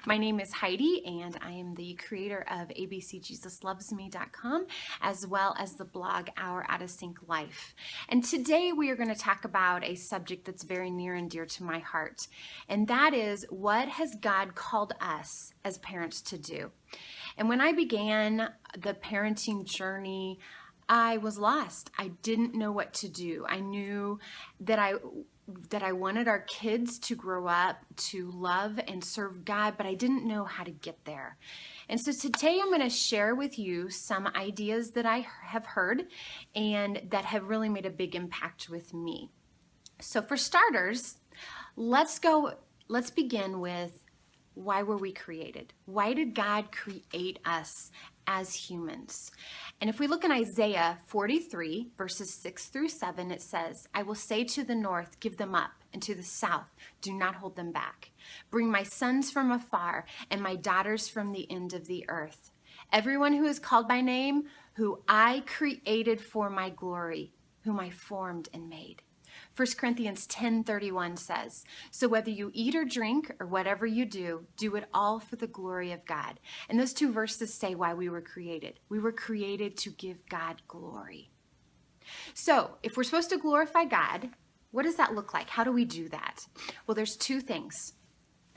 My name is Heidi, and I am the creator of ABCJesusLovesMe.com, as well as the blog Our Out of Sync Life. And today we are going to talk about a subject that's very near and dear to my heart, and that is, what has God called us as parents to do? And when I began the parenting journey, I was lost. I didn't know what to do. I knew that I wanted our kids to grow up to love and serve God, but I didn't know how to get there. And so today I'm going to share with you some ideas that I have heard and that have really made a big impact with me. So for starters, let's begin with, why were we created? Why did God create us as humans? And if we look in Isaiah 43, verses 6 through 7, it says, I will say to the north, give them up, and to the south, do not hold them back. Bring my sons from afar and my daughters from the end of the earth. Everyone who is called by name, who I created for my glory, whom I formed and made. 1 Corinthians 10:31 says, so whether you eat or drink or whatever you do, do it all for the glory of God. And those two verses say why we were created. We were created to give God glory. So if we're supposed to glorify God, what does that look like? How do we do that? Well, there's two things.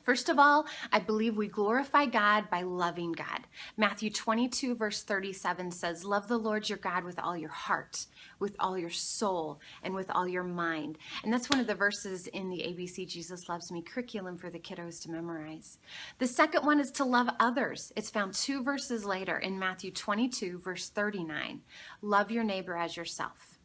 First of all, I believe we glorify God by loving God. Matthew 22, verse 37 says, love the Lord your God with all your heart, with all your soul, and with all your mind. And that's one of the verses in the ABC Jesus Loves Me curriculum for the kiddos to memorize. The second one is to love others. It's found two verses later in Matthew 22, verse 39. Love your neighbor as yourself.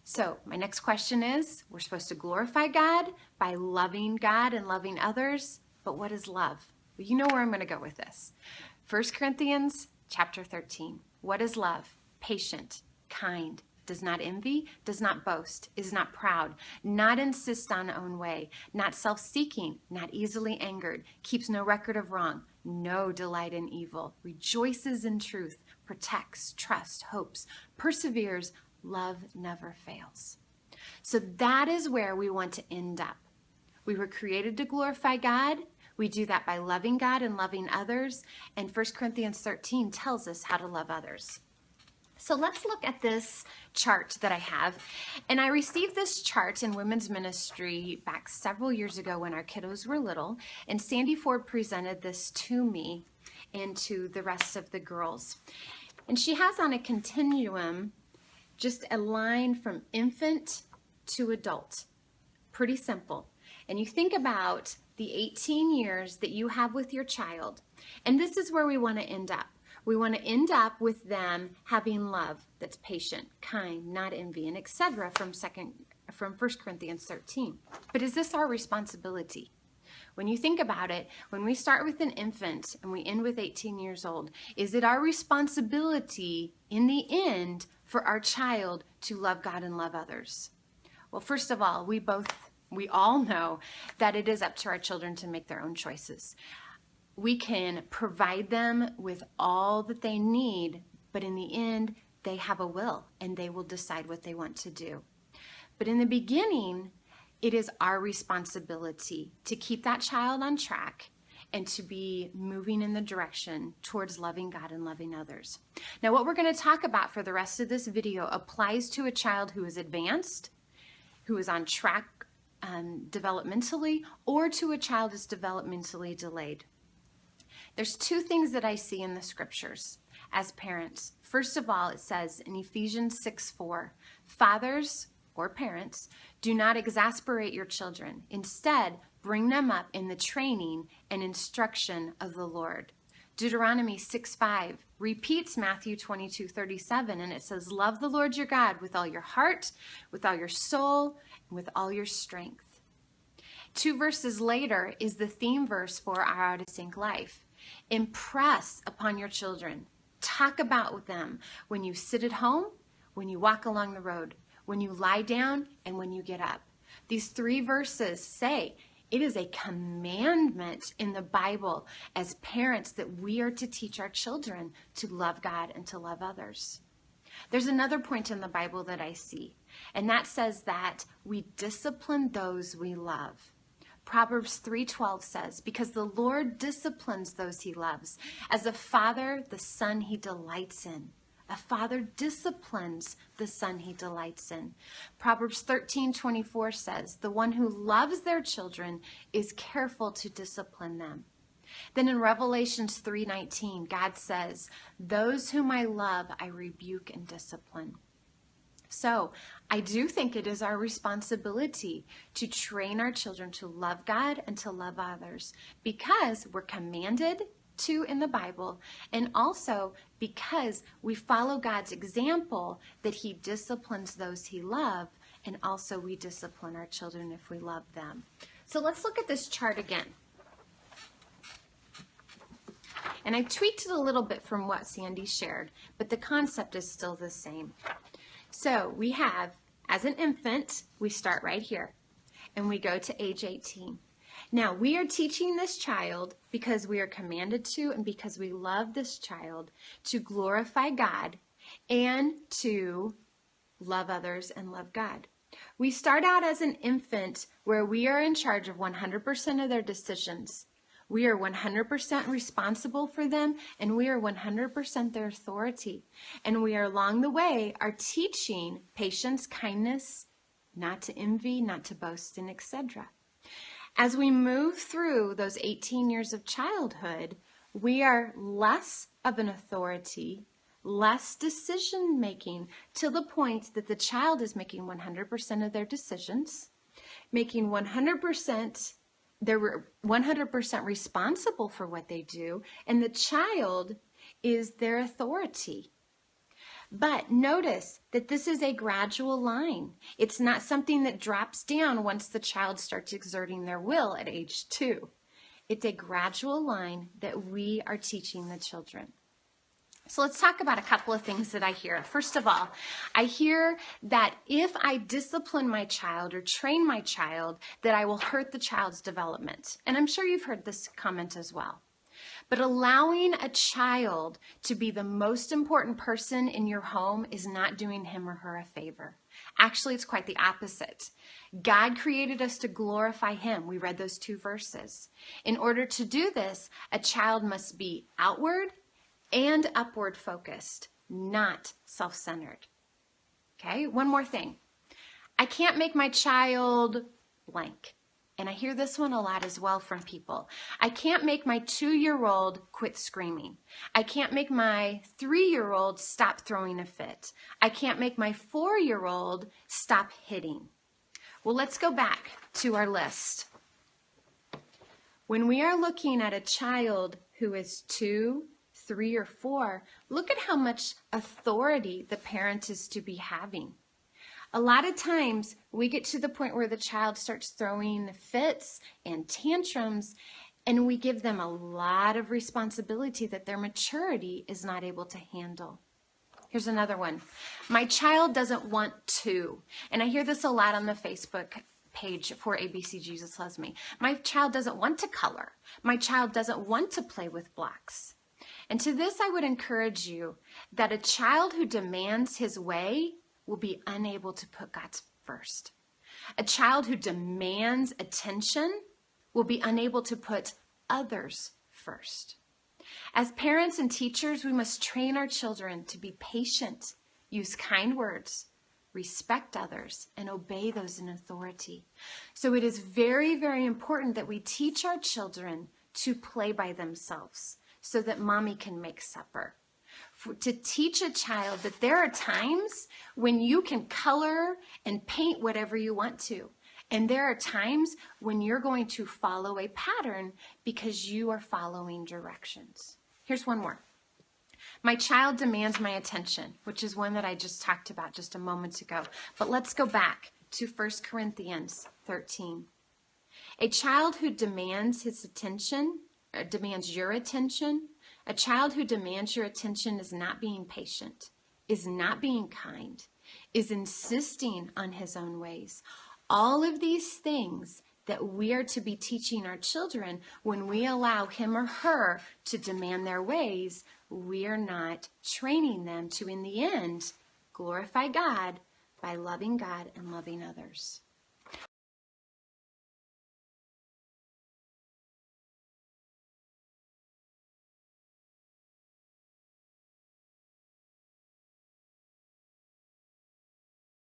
So my next question is, we're supposed to glorify God by loving God and loving others, but what is love? Well, you know where I'm going to go with this. 1 Corinthians chapter 13. What is love? Patient, kind, does not envy, does not boast, is not proud, not insist on own way, not self-seeking, not easily angered, keeps no record of wrong, no delight in evil, rejoices in truth, protects, trusts, hopes, perseveres. Love never fails. So that is where we want to end up. We were created to glorify God. We do that by loving God and loving others. And 1 Corinthians 13 tells us how to love others. So let's look at this chart that I have. And I received this chart in women's ministry back several years ago when our kiddos were little. And Sandy Ford presented this to me and to the rest of the girls. And she has on a continuum just a line from infant to adult. Pretty simple. And you think about the 18 years that you have with your child, and this is where we want to end up. We want to end up with them having love that's patient, kind, not envy, and etc. from 1 Corinthians 13. But is this our responsibility? When you think about it, when we start with an infant and we end with 18 years old, is it our responsibility in the end for our child to love God and love others? Well, first of all, we all know that it is up to our children to make their own choices. We can provide them with all that they need, but in the end, they have a will and they will decide what they want to do. But in the beginning, it is our responsibility to keep that child on track and to be moving in the direction towards loving God and loving others. Now, what we're going to talk about for the rest of this video applies to a child who is advanced, who is on track developmentally, or to a child who's developmentally delayed. There's two things that I see in the scriptures as parents. First of all, it says in Ephesians 6:4, fathers or parents, do not exasperate your children. Instead, bring them up in the training and instruction of the Lord. Deuteronomy 6:5 repeats Matthew 22:37, and it says, love the Lord your God with all your heart, with all your soul, and with all your strength. Two verses later is the theme verse for our Out of Sync life. Impress upon your children. Talk about them when you sit at home, when you walk along the road, when you lie down, and when you get up. These three verses say it is a commandment in the Bible as parents that we are to teach our children to love God and to love others. There's another point in the Bible that I see, and that says that we discipline those we love. Proverbs 3:12 says, because the Lord disciplines those he loves. As a father, the son he delights in. A father disciplines the son he delights in. Proverbs 13:24 says, the one who loves their children is careful to discipline them. Then in Revelations 3:19, God says, those whom I love, I rebuke and discipline. So I do think it is our responsibility to train our children to love God and to love others, because we're commanded to in the Bible, and also because we follow God's example that he disciplines those he loves, and also we discipline our children if we love them. So let's look at this chart again. And I tweaked it a little bit from what Sandy shared, but the concept is still the same. So we have, as an infant, we start right here, and we go to age 18. Now, we are teaching this child, because we are commanded to and because we love this child, to glorify God and to love others and love God. We start out as an infant where we are in charge of 100% of their decisions. We are 100% responsible for them, and we are 100% their authority. And we are along the way are teaching patience, kindness, not to envy, not to boast, and etc. As we move through those 18 years of childhood, we are less of an authority, less decision making, to the point that the child is making 100% of their decisions, making 100%. They're 100% responsible for what they do, and the child is their authority. But notice that this is a gradual line. It's not something that drops down once the child starts exerting their will at age 2. It's a gradual line that we are teaching the children. So let's talk about a couple of things that I hear. First of all, I hear that if I discipline my child or train my child, that I will hurt the child's development. And I'm sure you've heard this comment as well. But allowing a child to be the most important person in your home is not doing him or her a favor. Actually, it's quite the opposite. God created us to glorify him. We read those 2 verses. In order to do this, a child must be outward and upward focused, not self-centered. Okay, one more thing. I can't make my child blank. And I hear this one a lot as well from people. I can't make my 2-year-old quit screaming. I can't make my 3-year-old stop throwing a fit. I can't make my 4-year-old stop hitting. Well, let's go back to our list. When we are looking at a child who is 2, 3, or 4, look at how much authority the parent is to be having. A lot of times we get to the point where the child starts throwing fits and tantrums, and we give them a lot of responsibility that their maturity is not able to handle. Here's another one. My child doesn't want to. And I hear this a lot on the Facebook page for ABC Jesus Loves Me. My child doesn't want to color. My child doesn't want to play with blocks. And to this, I would encourage you that a child who demands his way will be unable to put God first. A child who demands attention will be unable to put others first. As parents and teachers, we must train our children to be patient, use kind words, respect others, and obey those in authority. So it is very, very important that we teach our children to play by themselves, so that mommy can make supper. To teach a child that there are times when you can color and paint whatever you want to. And there are times when you're going to follow a pattern because you are following directions. Here's one more. My child demands my attention, which is one that I just talked about just a moment ago. But let's go back to 1 Corinthians 13. A child who demands his attention, or demands your attention, a child who demands your attention is not being patient, is not being kind, is insisting on his own ways. All of these things that we are to be teaching our children, when we allow him or her to demand their ways, we are not training them to, in the end, glorify God by loving God and loving others.